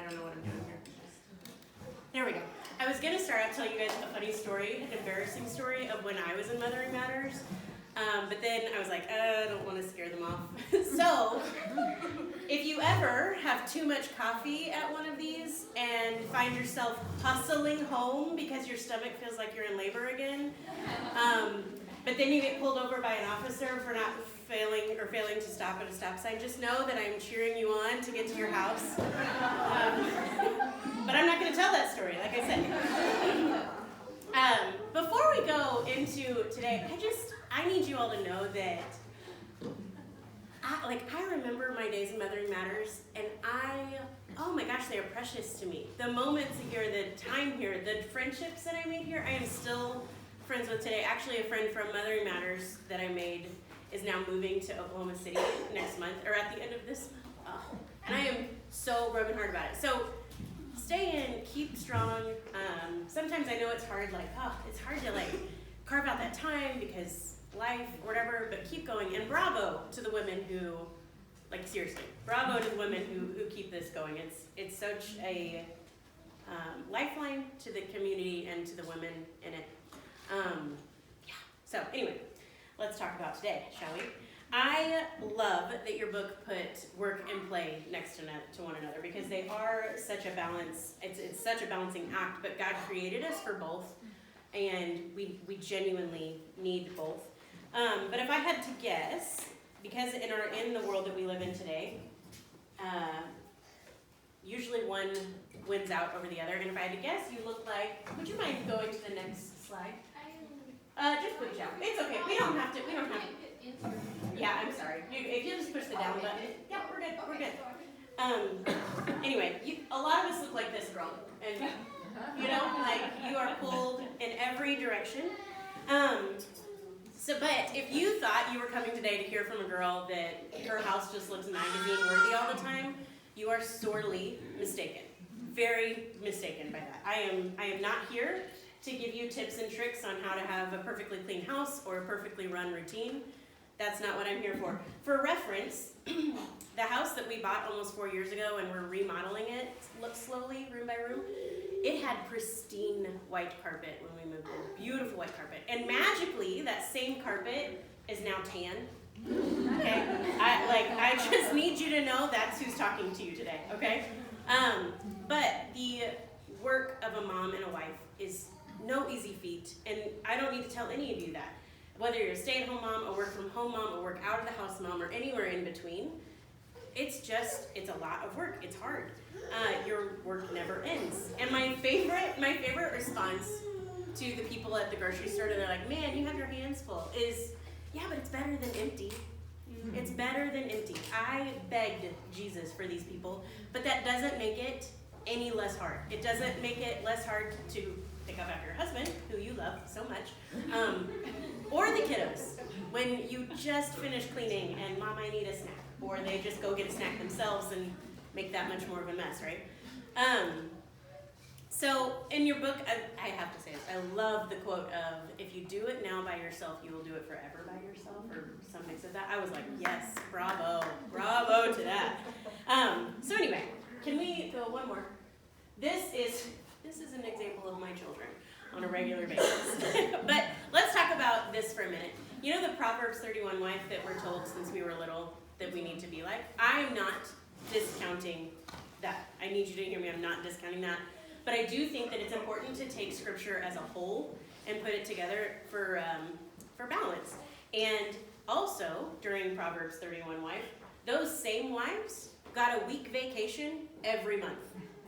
don't know what I'm doing here. There we go. I was going to start out telling you guys a funny story, an embarrassing story of when I was in Mothering Matters. But then I was like, I don't want to scare them off. So, if you ever have too much coffee at one of these and find yourself hustling home because your stomach feels like you're in labor again, but then you get pulled over by an officer for not failing to stop at a stop sign, just know that I'm cheering you on to get to your house. But I'm not going to tell that story, like I said. Before we go into today, I need you all to know that I remember my days in Mothering Matters, and oh my gosh, they are precious to me. The moments here, the time here, the friendships that I made here, I am still friends with today. Actually, a friend from Mothering Matters that I made is now moving to Oklahoma City next month, or at the end of this month. And I am so brokenhearted about it. So stay in, keep strong. Sometimes I know it's hard, it's hard to carve out that time because life, or whatever, but keep going. And bravo to the women who, seriously, bravo to the women who keep this going. It's such a lifeline to the community and to the women in it. So anyway, let's talk about today, shall we? I love that your book put work and play next to one another because they are such a balance. It's such a balancing act, but God created us for both, and we genuinely need both. But if I had to guess, because in the world that we live in today, usually one wins out over the other. And if I had to guess, you look like. Would you mind going to the next slide? Just push out. It's okay. We don't have to. Yeah, I'm sorry. If you just push the down button. Yeah, we're good. We're good. Anyway, a lot of us look like this girl, and you are pulled in every direction. But if you thought you were coming today to hear from a girl that her house just looks magazine worthy all the time, you are sorely mistaken. Very mistaken by that. I am not here to give you tips and tricks on how to have a perfectly clean house or a perfectly run routine. That's not what I'm here for. For reference, the house that we bought almost 4 years ago and we're remodeling it, slowly, room by room, it had pristine white carpet when we moved in. Beautiful white carpet. And magically, that same carpet is now tan. Okay? I just need you to know that's who's talking to you today, okay? But the work of a mom and a wife is no easy feat, and I don't need to tell any of you that. Whether you're a stay-at-home mom, a work-from-home mom, a work-out-of-the-house mom, or anywhere in between, it's a lot of work. It's hard. Your work never ends. And my favorite response to the people at the grocery store, they're like, man, you have your hands full, is, yeah, but it's better than empty. It's better than empty. I begged Jesus for these people, but that doesn't make it any less hard. It doesn't make it less hard to pick up after your husband, who you love so much, or the kiddos. When you just finish cleaning and Mom, I need a snack, or they just go get a snack themselves and make that much more of a mess, right? So in your book, I have to say this, I love the quote of, if you do it now by yourself, you will do it forever by yourself, or some mix of that. I was like, yes, bravo to that. So anyway, can we go one more? This is an example of my children on a regular basis. But let's talk about this for a minute. You know the Proverbs 31 wife that we're told since we were little that we need to be like? I'm not discounting that. I need you to hear me. I'm not discounting that. But I do think that it's important to take Scripture as a whole and put it together for balance. And also, during Proverbs 31 wife, those same wives got a week vacation every month.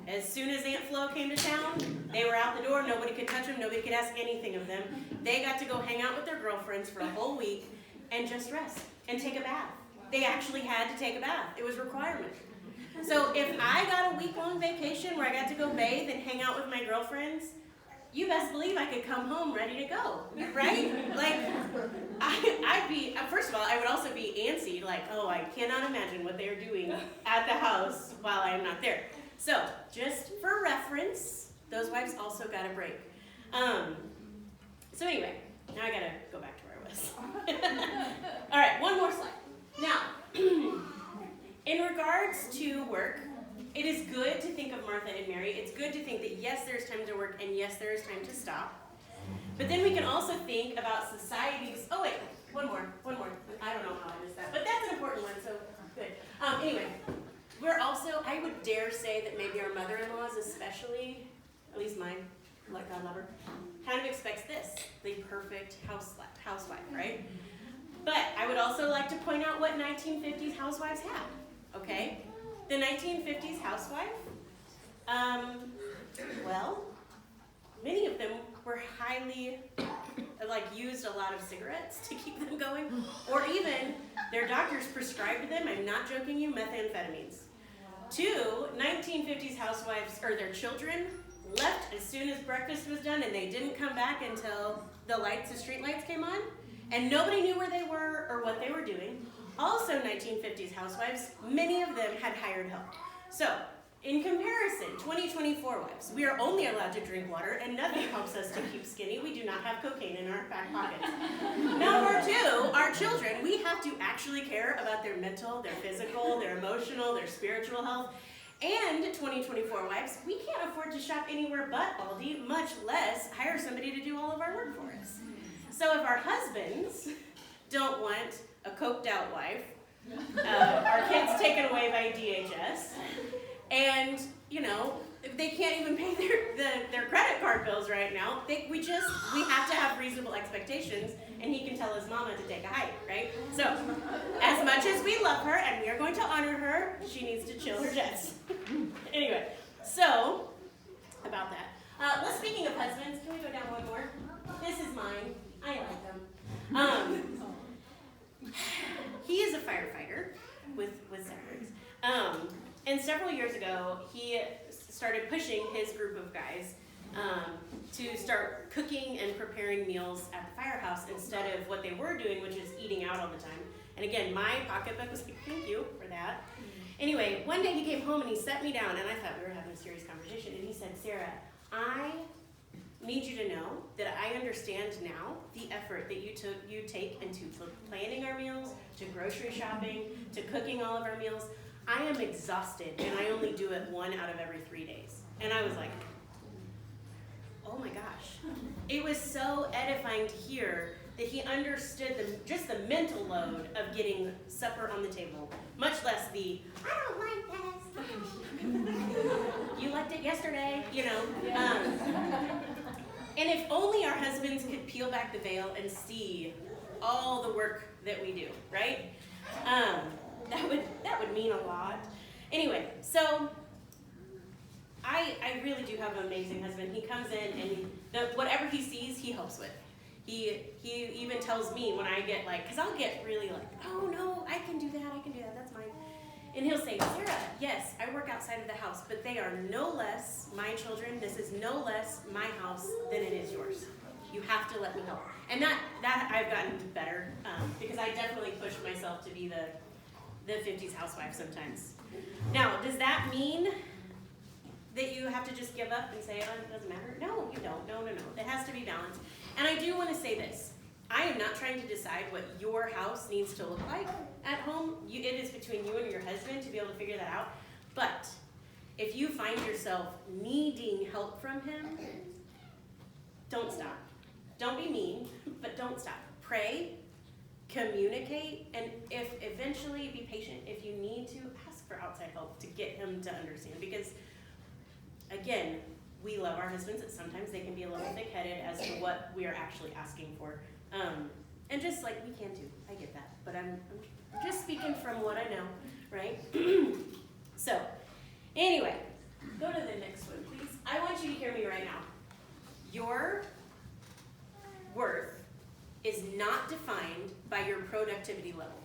As soon as Aunt Flo came to town, they were out the door. Nobody could touch them. Nobody could ask anything of them. They got to go hang out with their girlfriends for a whole week and just rest and take a bath. They actually had to take a bath. It was a requirement. So if I got a week-long vacation where I got to go bathe and hang out with my girlfriends, you best believe I could come home ready to go, right? I'd be, first of all, I would also be antsy, I cannot imagine what they're doing at the house while I'm not there. So, just for reference, those wives also got a break. So anyway, now I gotta go back to where I was. All right, one more slide. Now, in regards to work, it is good to think of Martha and Mary. It's good to think that yes, there's time to work, and yes, there is time to stop. But then we can also think about society's, oh wait, one more. I don't know how I missed that, but that's an important one, so good. Anyway, we're also, I would dare say that maybe our mother-in-laws especially, at least mine, like God love her, kind of expects this, the perfect housewife, right? But I would also like to point out what 1950s housewives had, okay? The 1950s housewife, well, many of them were highly, used a lot of cigarettes to keep them going, or even their doctors prescribed them, I'm not joking you, methamphetamines. 2 1950s housewives, or their children, left as soon as breakfast was done, and they didn't come back until the street lights came on, and nobody knew where they were or what they were doing. Also 1950s housewives, many of them had hired help. So, in comparison, 2024 wives, we are only allowed to drink water, and nothing helps us to keep skinny. We do not have cocaine in our back pockets. Number 2, our children, we have to actually care about their mental, their physical, their emotional, their spiritual health. And 2024 wives, we can't afford to shop anywhere but Aldi, much less hire somebody to do all of our work for us. So if our husbands don't want a coked out wife, our kids taken away by DHS, and, if they can't even pay their credit card bills right now, we have to have reasonable expectations, and he can tell his mama to take a hike, right? So, as much as we love her, and we are going to honor her, she needs to chill her jets. Anyway, so, about that. Speaking of husbands, can we go down one more? This is mine. I like them. He is a firefighter with sirens. And several years ago, he started pushing his group of guys to start cooking and preparing meals at the firehouse instead of what they were doing, which is eating out all the time. And again, my pocketbook was like, thank you for that. Anyway, one day he came home and he set me down, and I thought we were having a serious conversation, and he said, Sarah, I need you to know that I understand now the effort that you take into planning our meals, to grocery shopping, to cooking all of our meals. I am exhausted, and I only do it 1 out of every 3 days. And I was like, oh my gosh. It was so edifying to hear that he understood just the mental load of getting supper on the table, much less the, I don't like this. You liked it yesterday, And if only our husbands could peel back the veil and see all the work that we do, right? That would mean a lot. Anyway, so I really do have an amazing husband. He comes in and whatever he sees, he helps with. He even tells me when I get because I'll get really oh no, I can do that, that's mine. And he'll say, Sarah, yes, I work outside of the house, but they are no less my children. This is no less my house than it is yours. You have to let me help. And that I've gotten better because I definitely pushed myself to be the 50s housewife sometimes. Now, does that mean that you have to just give up and say, oh, it doesn't matter? No, you don't. No. It has to be balanced. And I do want to say this. I am not trying to decide what your house needs to look like at home. It is between you and your husband to be able to figure that out. But if you find yourself needing help from him, don't stop. Don't be mean, but don't stop. Pray, communicate, and if eventually be patient. If you need to, ask for outside help to get him to understand. Because, again, we love our husbands, and sometimes they can be a little thick-headed as to what we are actually asking for. And just like we can too, I get that. But I'm just speaking from what I know, right? So, anyway, go to the next one, please. I want you to hear me right now. Your worth is not defined by your productivity level.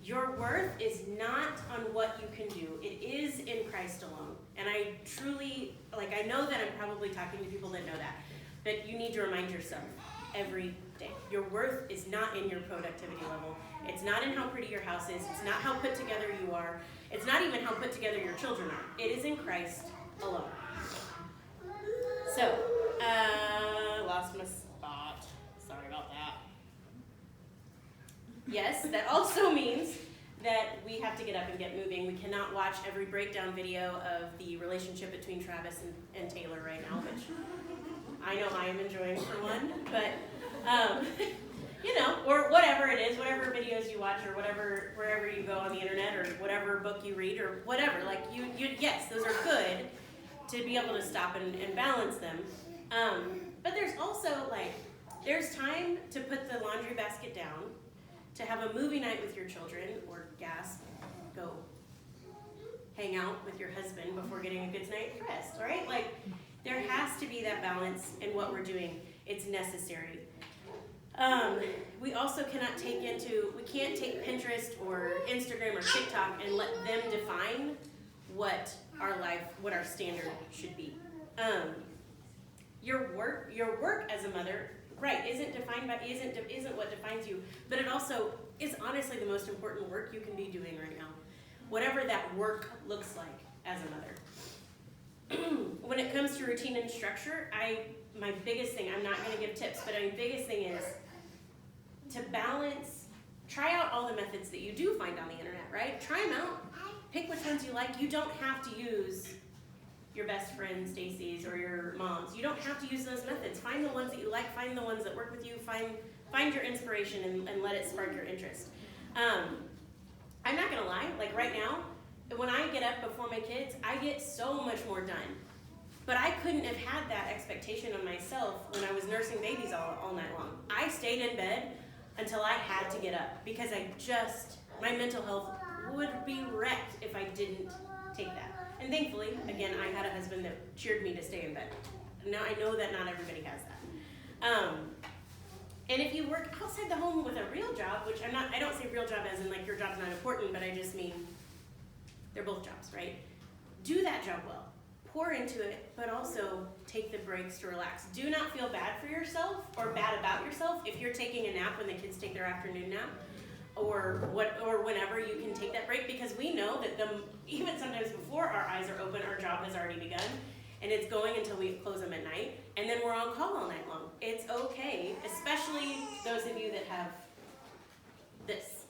Your worth is not on what you can do. It is in Christ alone. And I truly, I know that I'm probably talking to people that know that, but you need to remind yourself every day. Your worth is not in your productivity level. It's not in how pretty your house is. It's not how put together you are. It's not even how put together your children are. It is in Christ alone. So, lost my spot. Sorry about that. Yes, that also means that we have to get up and get moving. We cannot watch every breakdown video of the relationship between Travis and Taylor right now, which I know I am enjoying for one, but you know, or whatever it is, whatever videos you watch, or whatever, wherever you go on the internet, or whatever book you read, or whatever, like yes, those are good to be able to stop and balance them. But there's also like, there's time to put the laundry basket down, to have a movie night with your children, or go hang out with your husband before getting a good night's rest, right? Like, there has to be that balance in what we're doing. It's necessary. We also cannot we can't take Pinterest or Instagram or TikTok and let them define what our standard should be. Your work as a mother, right, isn't what defines you, but it also is honestly the most important work you can be doing right now. Whatever that work looks like as a mother. When it comes to routine and structure, my biggest thing, I'm not going to give tips, but my biggest thing is to balance, try out all the methods that you do find on the internet, right? Try them out. Pick which ones you like. You don't have to use your best friend Stacy's or your mom's. You don't have to use those methods. Find the ones that you like, find the ones that work with you, find your inspiration and let it spark your interest. I'm not gonna lie, like right now, when I get up before my kids, I get so much more done. But I couldn't have had that expectation on myself when I was nursing babies all night long. I stayed in bed until I had to get up because my mental health would be wrecked if I didn't take that. And thankfully, again, I had a husband that cheered me to stay in bed. Now I know that not everybody has that. And if you work outside the home with a real job, which I don't say real job as in like your job's not important, but I just mean they're both jobs, right? Do that job well. Pour into it, but also take the breaks to relax. Do not feel bad for yourself or bad about yourself if you're taking a nap when the kids take their afternoon nap, or whenever you can take that break, because we know that even sometimes before our eyes are open, our job has already begun, and it's going until we close them at night, and then we're on call all night long. It's okay, especially those of you that have this,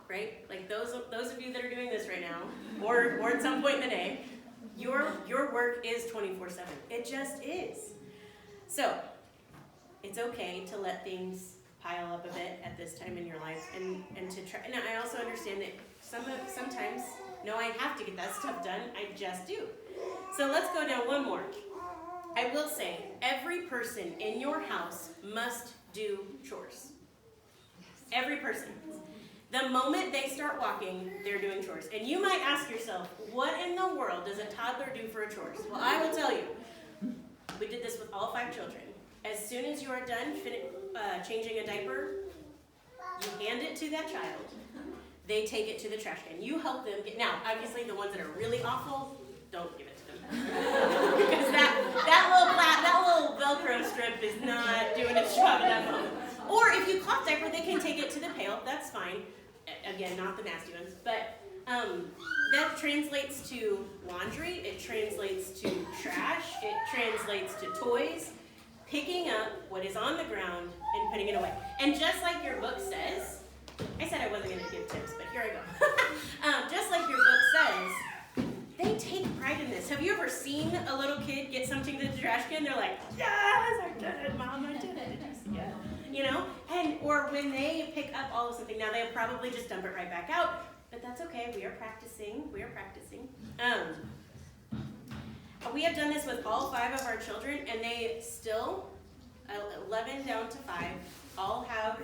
right? Like those of you that are doing this right now, or at some point in the day. Your work is 24/7. It just is. So it's okay to let things pile up a bit at this time in your life, and to try. And I also understand that sometimes, no, I have to get that stuff done. I just do. So let's go down one more. I will say every person in your house must do chores. Every person. The moment they start walking, they're doing chores. And you might ask yourself, what in the world does a toddler do for chores? Well, I will tell you, we did this with all 5 children. As soon as you are done changing a diaper, you hand it to that child. They take it to the trash can. You help them get, now, obviously the ones that are really awful, don't give it to them. Because that little Velcro strip is not doing its job at that moment. Or if you cloth diaper, they can take it to the pail, that's fine. Again, not the nasty ones, but that translates to laundry, it translates to trash, it translates to toys, picking up what is on the ground and putting it away. And just like your book says, I said I wasn't going to give tips, but here I go. Just like your book says, they take pride in this. Have you ever seen a little kid get something to the trash can? They're like, yes, I did it, Mom, I did it. Yeah. You know, or when they pick up all of something, now they'll probably just dump it right back out, but that's okay. We are practicing. We have done this with all 5 of our children, and they still, 11 down to 5, all have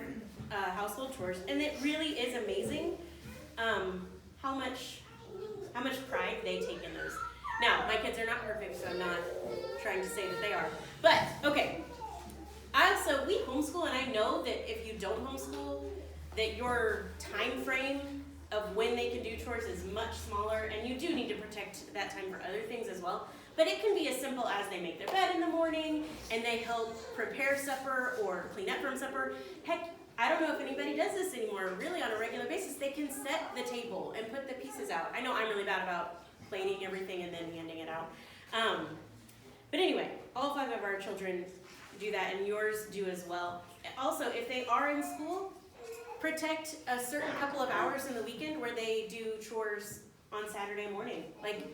household chores, and it really is amazing how much pride they take in those. Now, my kids are not perfect, so I'm not trying to say that they are, but okay. We homeschool, and I know that if you don't homeschool, that your time frame of when they can do chores is much smaller, and you do need to protect that time for other things as well. But it can be as simple as they make their bed in the morning, and they help prepare supper or clean up from supper. Heck, I don't know if anybody does this anymore, really on a regular basis. They can set the table and put the pieces out. I know I'm really bad about plating everything and then handing it out. But anyway, all 5 of our children do that, and yours do as well. Also, if they are in school, protect a certain couple of hours in the weekend where they do chores on Saturday morning. Like,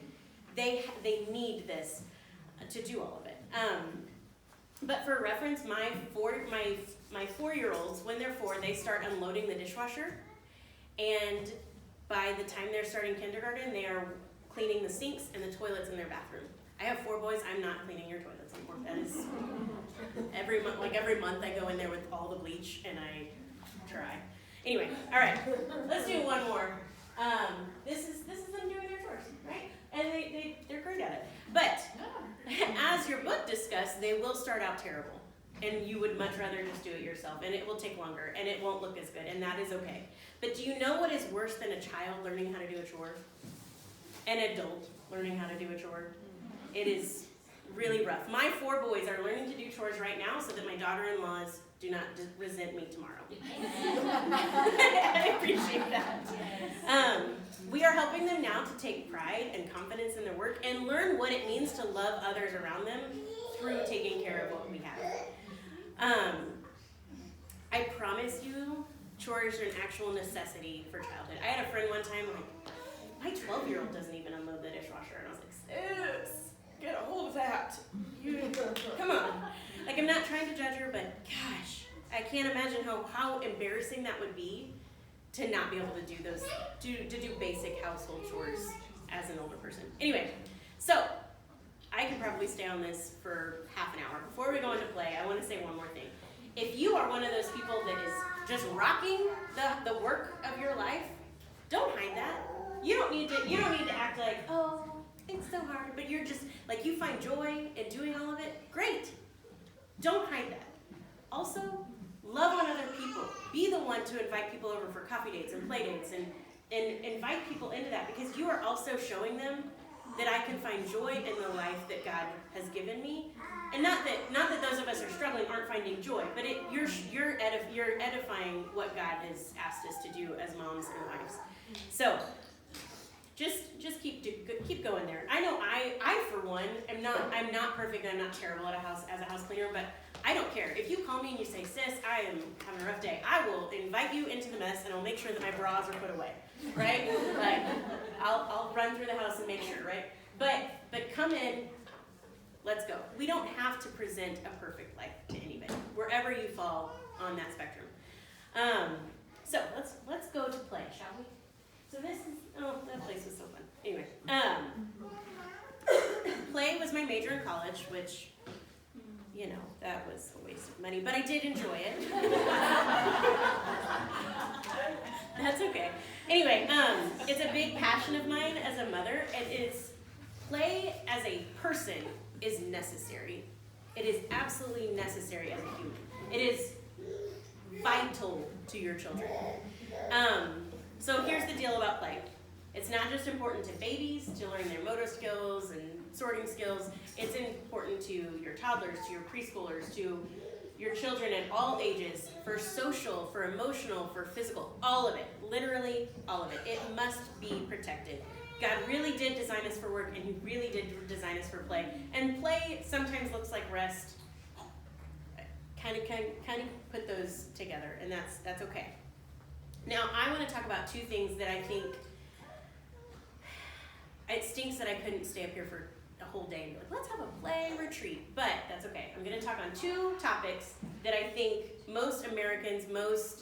they need this to do all of it. But for reference, my 4-year-olds, when they're 4, they start unloading the dishwasher, and by the time they're starting kindergarten, they are cleaning the sinks and the toilets in their bathroom. I have 4 boys. I'm not cleaning your toilets anymore. That is every month. Like every month, I go in there with all the bleach and I try. Anyway, all right. Let's do one more. This is them doing their chores, right? And they're great at it. But as your book discussed, they will start out terrible, and you would much rather just do it yourself, and it will take longer, and it won't look as good, and that is okay. But do you know what is worse than a child learning how to do a chore? An adult learning how to do a chore. It is really rough. My 4 boys are learning to do chores right now so that my daughter-in-laws do not resent me tomorrow. I appreciate that. We are helping them now to take pride and confidence in their work and learn what it means to love others around them through taking care of what we have. I promise you, chores are an actual necessity for childhood. I had a friend one time, like, my 12-year-old doesn't even unload the dishwasher, and I was like, sis, get a hold of that. Come on. Like, I'm not trying to judge her, but gosh, I can't imagine how embarrassing that would be to not be able to do those, to do basic household chores as an older person. Anyway, so I could probably stay on this for half an hour. Before we go into play, I want to say one more thing. If you are one of those people that is just rocking the work of your life, don't hide that. You don't need to act like, oh, it's so hard, but you're just, like, you find joy in doing all of it. Great. Don't hide that. Also, love on other people. Be the one to invite people over for coffee dates and play dates, and invite people into that, because you are also showing them that I can find joy in the life that God has given me. And not that those of us who are struggling aren't finding joy, but you're edifying what God has asked us to do as moms and wives. So just keep going there. I know I for one I'm not perfect. I'm not terrible at as a house cleaner, but I don't care. If you call me and you say, sis, I am having a rough day, I will invite you into the mess, and I'll make sure that my bras are put away, right? Like, I'll run through the house and make sure, right? But come in, let's go. We don't have to present a perfect life to anybody, wherever you fall on that spectrum. So let's go to play, shall we? So this is, oh, that place was so fun. Anyway, play was my major in college, which, you know, that was a waste of money, but I did enjoy it. That's okay. Anyway, it's a big passion of mine as a mother, and play as a person is necessary. It is absolutely necessary as a human. It is vital to your children. So here's the deal about play. It's not just important to babies to learn their motor skills and sorting skills. It's important to your toddlers, to your preschoolers, to your children at all ages, for social, for emotional, for physical, all of it, literally all of it. It must be protected. God really did design us for work, and He really did design us for play. And play sometimes looks like rest. Kind of put those together, and that's okay. Now, I want to talk about 2 things that I think, it stinks that I couldn't stay up here for a whole day and be like, let's have a play retreat, but that's okay. I'm going to talk on 2 topics that I think most Americans, most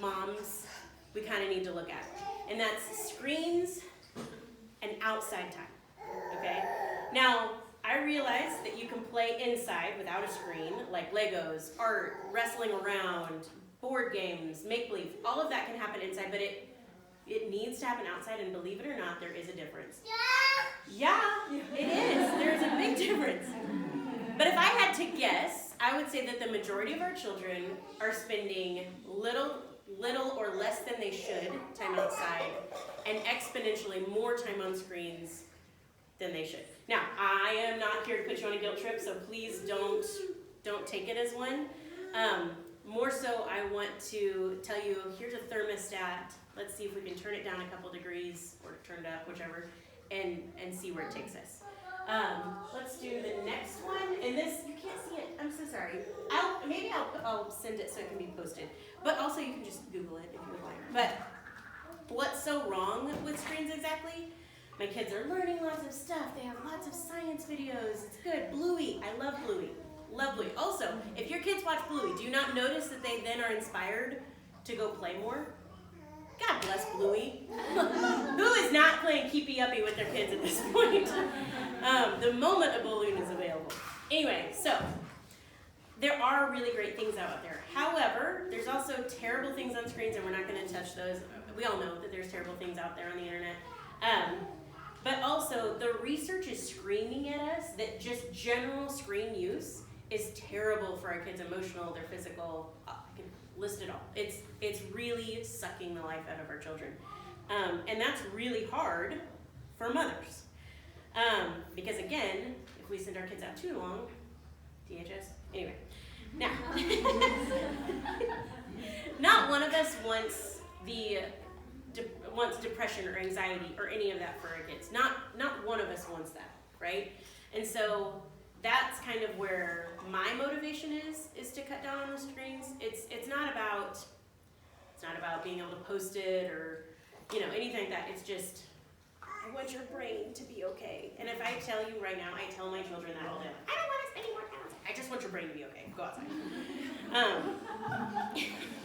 moms, we kind of need to look at. And that's screens and outside time, okay? Now, I realize that you can play inside without a screen, like Legos, art, wrestling around, board games, make-believe, all of that can happen inside, but it needs to happen outside, and believe it or not, there is a difference. Yeah, it is. There's a big difference. But if I had to guess, I would say that the majority of our children are spending little or less than they should time outside, and exponentially more time on screens than they should. Now, I am not here to put you on a guilt trip, so please don't take it as one. More so, I want to tell you, here's a thermostat. Let's see if we can turn it down a couple degrees, or turn it up, whichever, and see where it takes us. Let's do the next one. And this, you can't see it. I'm so sorry. maybe I'll send it so it can be posted. But also you can just Google it if you would like. But what's so wrong with screens exactly? My kids are learning lots of stuff. They have lots of science videos. It's good. Bluey. I love Bluey. Love Bluey. Also, if your kids watch Bluey, do you not notice that they then are inspired to go play more? God bless Bluey. Who is not playing keepy uppy with their kids at this point? The moment a balloon is available. Anyway, so there are really great things out there. However, there's also terrible things on screens, and we're not going to touch those. We all know that there's terrible things out there on the internet. But also, the research is screaming at us that just general screen use is terrible for our kids' emotional, their physical, I can list it all. It's really sucking the life out of our children. And that's really hard for mothers. Because again, if we send our kids out too long, DHS, anyway. Now, not one of us wants depression or anxiety or any of that for our kids. Not one of us wants that, right? And so that's kind of where my motivation is to cut down on the screens. It's not about being able to post it or anything like that. It's just I want your brain to be okay. And if I tell you right now, I tell my children that all day. I don't want to spend any more time outside. I just want your brain to be okay. Go outside.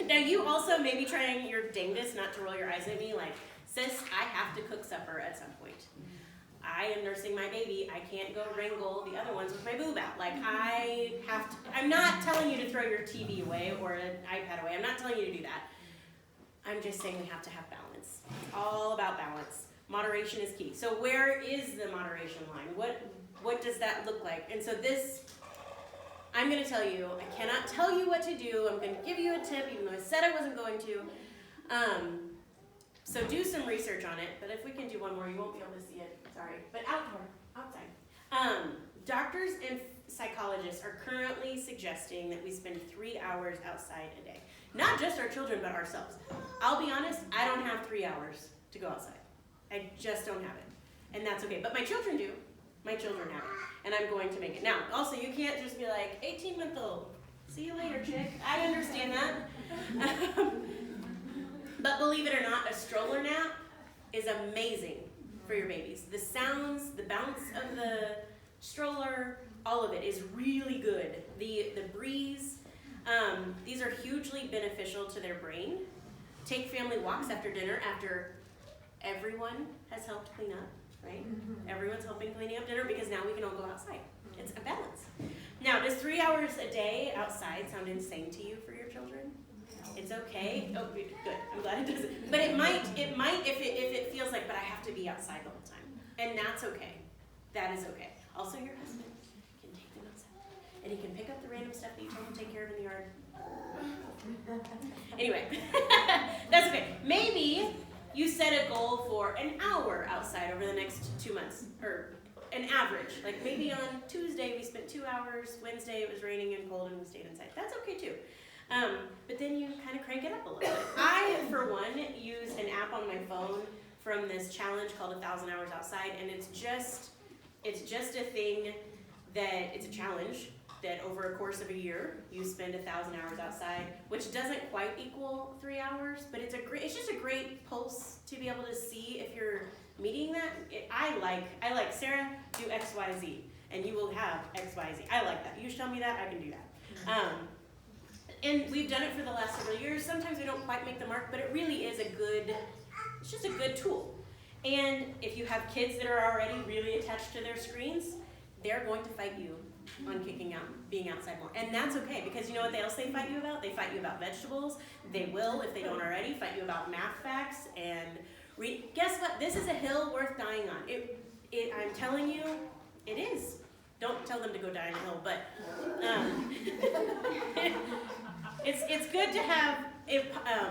Now you also may be trying your dangest not to roll your eyes at me like, sis, I have to cook supper at some point. I am nursing my baby. I can't go wrangle the other ones with my boob out. Like I have to, I'm not telling you to throw your TV away or an iPad away. I'm not telling you to do that. I'm just saying we have to have balance. It's all about balance. Moderation is key. So where is the moderation line? What does that look like? And so this, I'm going to tell you, I cannot tell you what to do. I'm going to give you a tip, even though I said I wasn't going to. So do some research on it, but if we can do one more, you won't be able to see it. Sorry. But outside. Doctors and psychologists are currently suggesting that we spend 3 hours outside a day. Not just our children, but ourselves. I'll be honest, I don't have 3 hours to go outside. I just don't have it. And that's okay. But my children do. My children have it. And I'm going to make it. Now, also, you can't just be like, 18-month-old, see you later, chick. I understand that. But believe it or not, a stroller nap is amazing for your babies. The sounds, the bounce of the stroller, all of it is really good. The breeze, these are hugely beneficial to their brain. Take family walks after dinner after everyone has helped clean up, right? Everyone's helping cleaning up dinner because now we can all go outside. It's a balance. Now, does 3 hours a day outside sound insane to you for your children? It's okay. Oh, good. I'm glad it doesn't. But it might if it feels like, but I have to be outside the whole time. And that's okay. That is okay. Also, your husband can take them outside. And he can pick up the random stuff that you told him to take care of in the yard. Anyway, that's okay. Maybe you set a goal for an hour outside over the next 2 months, or an average. Like maybe on Tuesday we spent 2 hours, Wednesday it was raining and cold and we stayed inside. That's okay too. But then you kind of crank it up a little bit. I, for one, use an app on my phone from this challenge called 1,000 Hours Outside, and it's just a thing that, it's a challenge that over a course of a year, you spend 1,000 hours outside, which doesn't quite equal 3 hours, but it's just a great pulse to be able to see if you're meeting that. I like, Sarah, do X, Y, Z, and you will have X, Y, Z. I like that. You tell me that, I can do that. And we've done it for the last several years. Sometimes we don't quite make the mark, but it really is it's just a good tool. And if you have kids that are already really attached to their screens, they're going to fight you on kicking out, being outside more. And that's okay, because you know what else they fight you about? They fight you about vegetables. They will, if they don't already, fight you about math facts. And guess what? This is a hill worth dying on. I'm telling you, it is. Don't tell them to go die on a hill, but it's good to have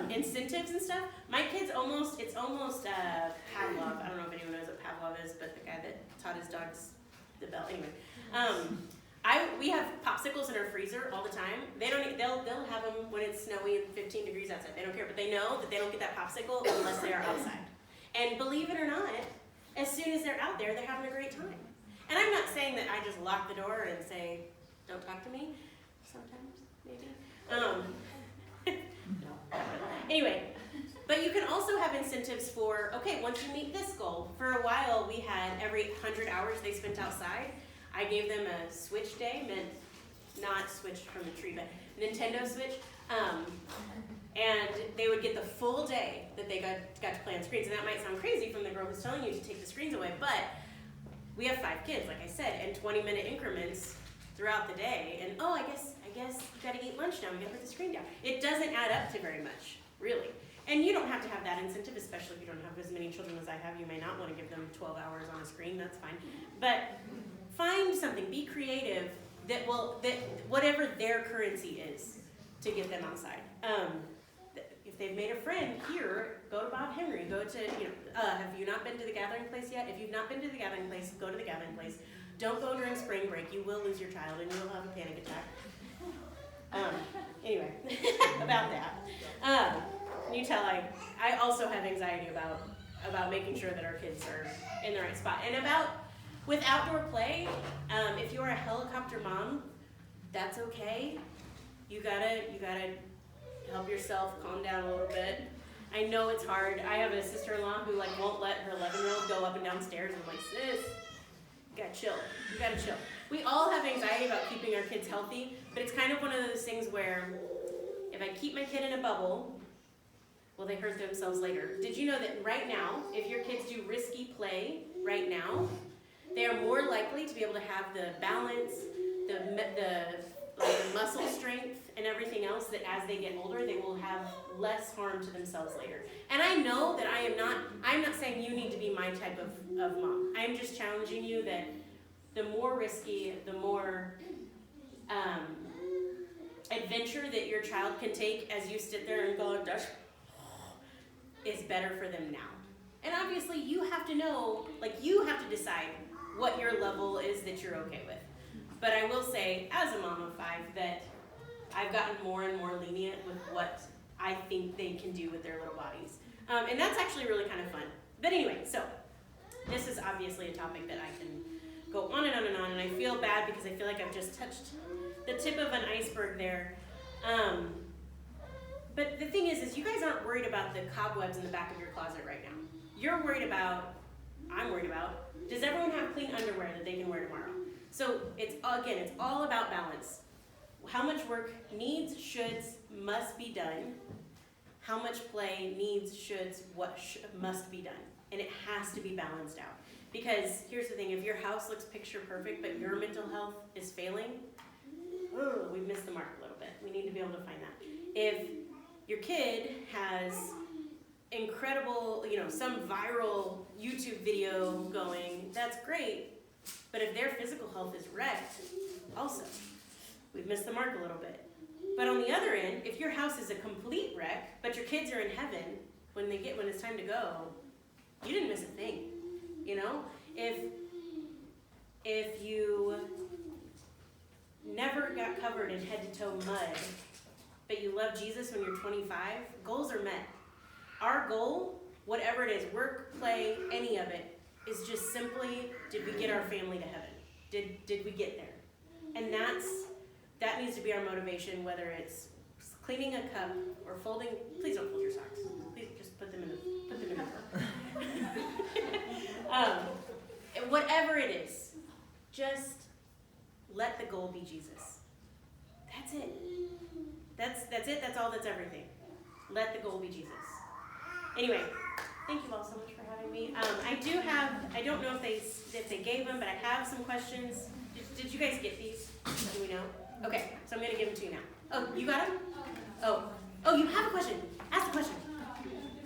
incentives and stuff. My kids it's almost Pavlov. I don't know if anyone knows what Pavlov is, but the guy that taught his dogs the bell. Anyway, we have popsicles in our freezer all the time. They'll have them when it's snowy and 15 degrees outside. They don't care, but they know that they don't get that popsicle unless they are outside. And believe it or not, as soon as they're out there, they're having a great time. And I'm not saying that I just lock the door and say, don't talk to me. Sometimes maybe. Anyway, but you can also have incentives for, okay, once you meet this goal. For a while, we had every 100 hours they spent outside, I gave them a Switch day, meant not Switch from the tree, but Nintendo Switch. And they would get the full day that they got to play on screens. And that might sound crazy from the girl who's telling you to take the screens away, but we have 5 kids, like I said, and 20-minute increments throughout the day. And I guess you gotta eat lunch now, we gotta put the screen down. It doesn't add up to very much, really. And you don't have to have that incentive, especially if you don't have as many children as I have. You may not want to give them 12 hours on a screen, that's fine. But find something, be creative, that whatever their currency is to get them outside. If they've made a friend here, go to Bob Henry, go to, have you not been to the Gathering Place yet? If you've not been to the Gathering Place, go to the Gathering Place. Don't go during spring break, you will lose your child and you'll have a panic attack. Anyway, about that. You tell I also have anxiety about making sure that our kids are in the right spot. And with outdoor play, if you're a helicopter mom, that's okay. You gotta help yourself calm down a little bit. I know it's hard. I have a sister-in-law who won't let her 11-year-old go up and down stairs. I'm like, sis, you gotta chill. You gotta chill. We all have anxiety about keeping our kids healthy, but it's kind of one of those things where if I keep my kid in a bubble, will they hurt themselves later? Did you know that right now, if your kids do risky play right now, they are more likely to be able to have the balance, the muscle strength, and everything else, that as they get older, they will have less harm to themselves later. And I know that I'm not saying you need to be my type of mom. I'm just challenging you that the more risky, the more adventure that your child can take as you sit there and go, Dash, is better for them now. And obviously you have to know, you have to decide what your level is that you're okay with. But I will say, as a mom of 5, that I've gotten more and more lenient with what I think they can do with their little bodies. And that's actually really kind of fun. But anyway, so this is obviously a topic that I can go on and on and on, and I feel bad because I feel like I've just touched the tip of an iceberg there. But the thing is you guys aren't worried about the cobwebs in the back of your closet right now. I'm worried about, does everyone have clean underwear that they can wear tomorrow? So it's all about balance. How much work needs, shoulds, must be done. How much play needs, shoulds, must be done. And it has to be balanced out. Because here's the thing, if your house looks picture perfect, but your mental health is failing, we've missed the mark a little bit. We need to be able to find that. If your kid has incredible, some viral YouTube video going, that's great. But if their physical health is wrecked, also, we've missed the mark a little bit. But on the other end, if your house is a complete wreck, but your kids are in heaven when it's time to go, you didn't miss a thing. If you never got covered in head-to-toe mud, but you love Jesus when you're 25, goals are met. Our goal, whatever it is, work, play, any of it, is just simply, did we get our family to heaven? Did we get there? And that needs to be our motivation, whether it's cleaning a cup or folding. Please don't fold your socks. Please just put them in the cup. Whatever it is, just let the goal be Jesus. That's it. That's it. That's all. That's everything. Let the goal be Jesus. Anyway, thank you all so much for having me. I don't know if they gave them, but I have some questions. Did you guys get these? Do we know? Okay, so I'm going to give them to you now. Oh, you got them? Oh, you have a question. Ask the question.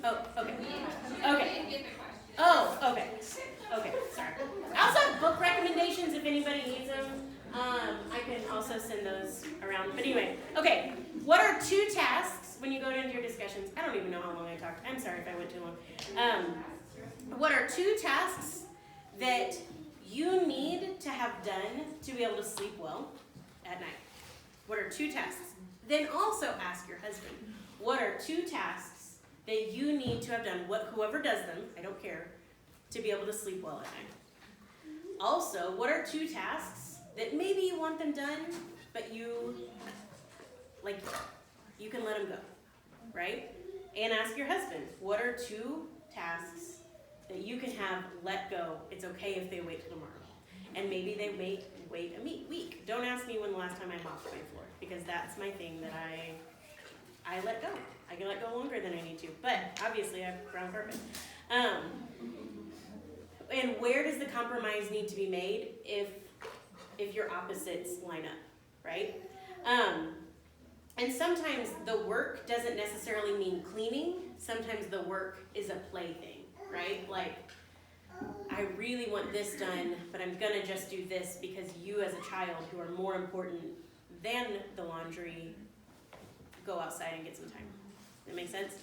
Oh, okay. Okay. Oh, okay. Okay, sorry. I also have book recommendations if anybody needs them. I can also send those around. But anyway, okay. What are 2 tasks when you go into your discussions? I don't even know how long I talked. I'm sorry if I went too long. What are 2 tasks that you need to have done to be able to sleep well at night? What are 2 tasks? Then also ask your husband, what are 2 tasks that you need to have done, whoever does them, I don't care, to be able to sleep well at night? Also, what are 2 tasks that maybe you want them done, but you like, you can let them go, right? And ask your husband, what are 2 tasks that you can have let go? It's okay if they wait till tomorrow. And maybe they wait a week. Don't ask me when the last time I mopped my floor, because that's my thing that I let go. I can let go longer than I need to, but obviously I have brown carpet. And where does the compromise need to be made if your opposites line up, right? And sometimes the work doesn't necessarily mean cleaning. Sometimes the work is a play thing, right? Like, I really want this done, but I'm gonna just do this because you as a child, who are more important than the laundry, go outside and get some time. That make sense?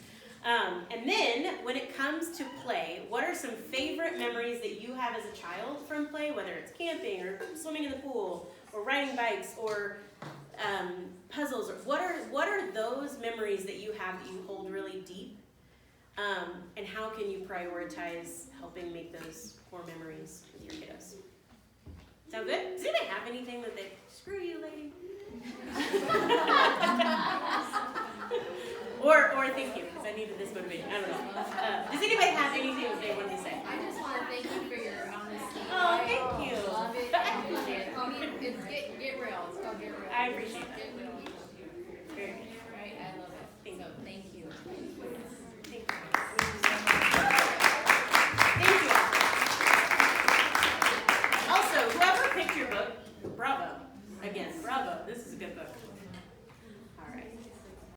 And then, when it comes to play, what are some favorite memories that you have as a child from play, whether it's camping, or swimming in the pool, or riding bikes, or puzzles, or what are those memories that you have that you hold really deep? And how can you prioritize helping make those core memories with your kiddos? Sound good? Does anybody have anything that they, screw you, lady? or thank you, because I needed this motivation. I don't know. Does anybody have anything that they want to say? I just want to thank you for your honesty. Oh, thank you. I love it. I appreciate it. Get real. It's called Get Real. I appreciate that. Get real.